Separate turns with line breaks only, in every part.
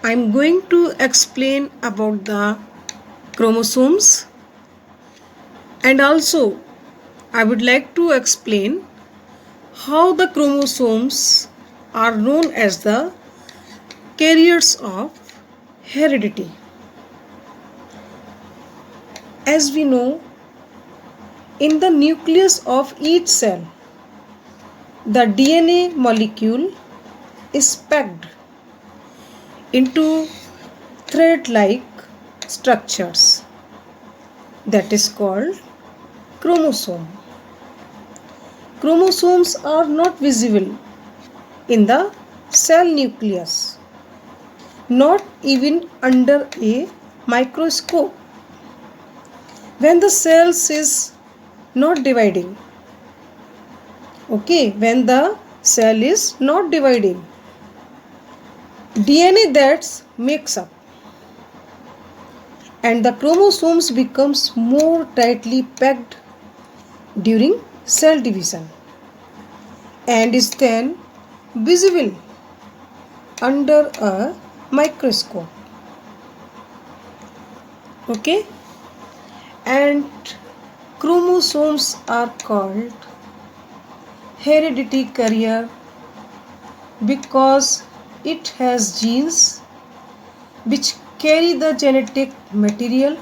I'm going to explain about the chromosomes, and also I would like to explain how the chromosomes are known as the carriers of heredity. As we know, in the nucleus of each cell, the DNA molecule is packed into thread-like structures that is called chromosome. Chromosomes are not visible in the cell nucleus, not even under a microscope. When the cells is not dividing, when the cell is not dividing, DNA that makes up and the chromosomes becomes more tightly packed during cell division and is then visible under a microscope. And chromosomes are called hereditary carrier because it has genes which carry the genetic material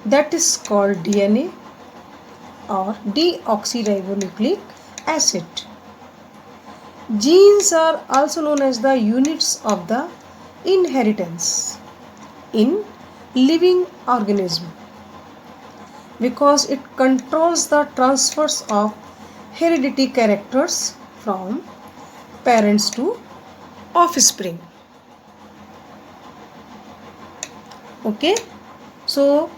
that is called DNA or deoxyribonucleic acid. Genes are also known as the units of the inheritance in living organism because it controls the transfers of hereditary characters from parents to offspring. So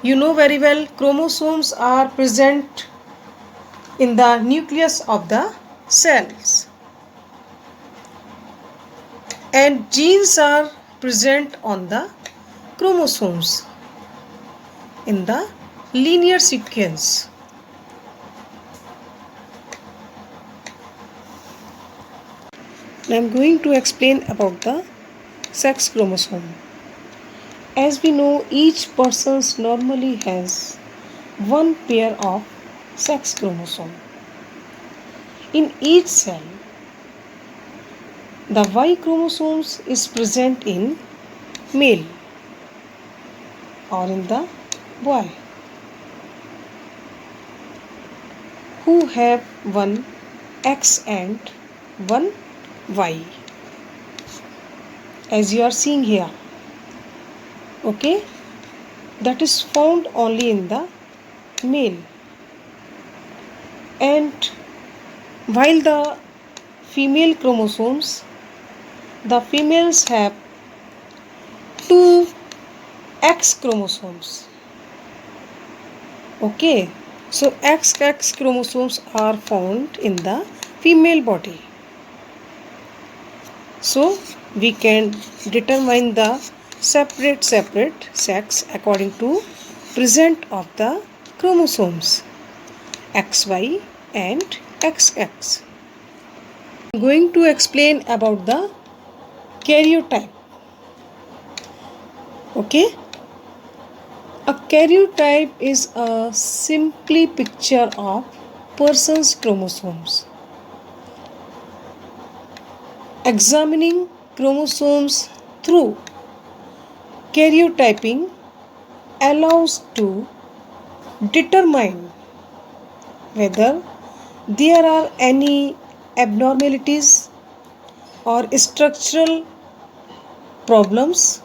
you know very well chromosomes are present in the nucleus of the cells and genes are present on the chromosomes in the linear sequence. Now I am going to explain about the sex chromosome. As we know, each person normally has one pair of sex chromosome. In each cell, the Y chromosomes is present in male or in the boy who have one X and one Y, as you are seeing here. That is found only in the male. And while the female chromosomes, the females have two X chromosomes. So XX chromosomes are found in the female body. So we can determine the separate sex according to presence of the chromosomes XY and XX. I am going to explain about the karyotype. A karyotype is a simply picture of person's chromosomes. Examining chromosomes through karyotyping allows to determine whether there are any abnormalities or structural problems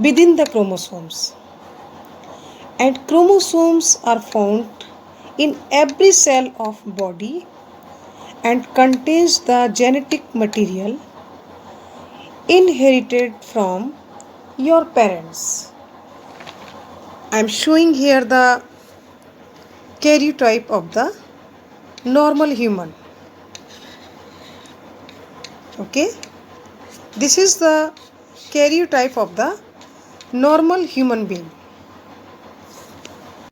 within the chromosomes. And chromosomes are found in every cell of body and contains the genetic material inherited from your parents. I am showing here the karyotype of the normal human. This is the karyotype of the normal human being.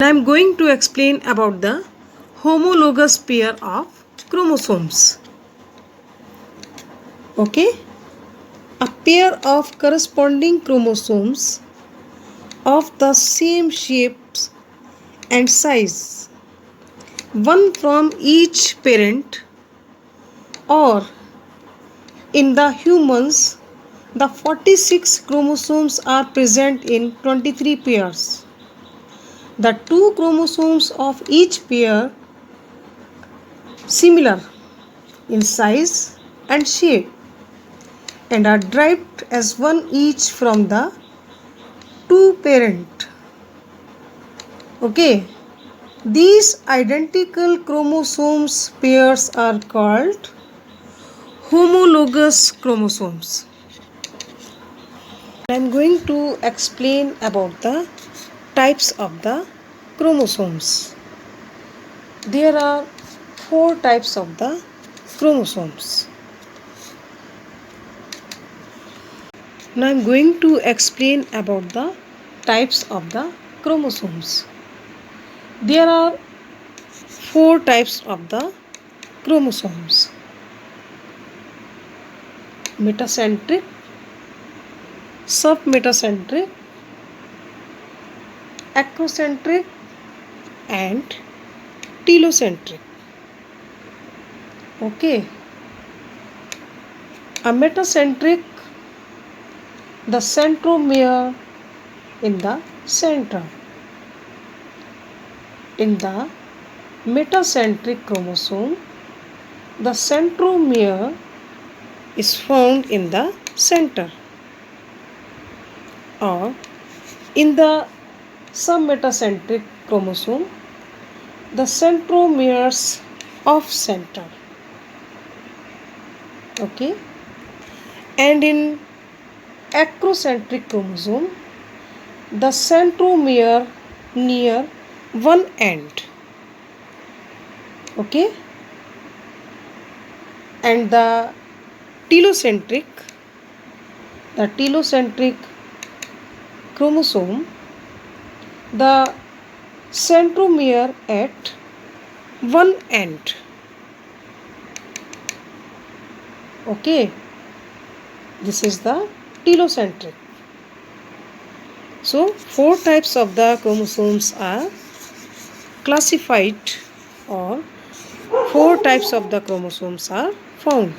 I am going to explain about the homologous pair of chromosomes. A pair of corresponding chromosomes of the same shapes and size, one from each parent, or in the humans, the 46 chromosomes are present in 23 pairs. The two chromosomes of each pair similar in size and shape and are derived as one each from the two parent. Okay, these identical chromosomes pairs are called homologous chromosomes. I am going to explain about the types of the chromosomes. There are four types of the chromosomes. Now I am going to explain about the types of the chromosomes. There are four types of the chromosomes: metacentric, submetacentric, acrocentric, and telocentric. Okay, a metacentric, the centromere in the center. In the metacentric chromosome, the centromere is found in the center. Or in the submetacentric chromosome, the centromeres off center. Okay, and in acrocentric chromosome, the centromere near one end. Okay, and the telocentric chromosome, the centromere at one end. Okay, this is the telocentric. So, four types of the chromosomes are classified, or four types of the chromosomes are found.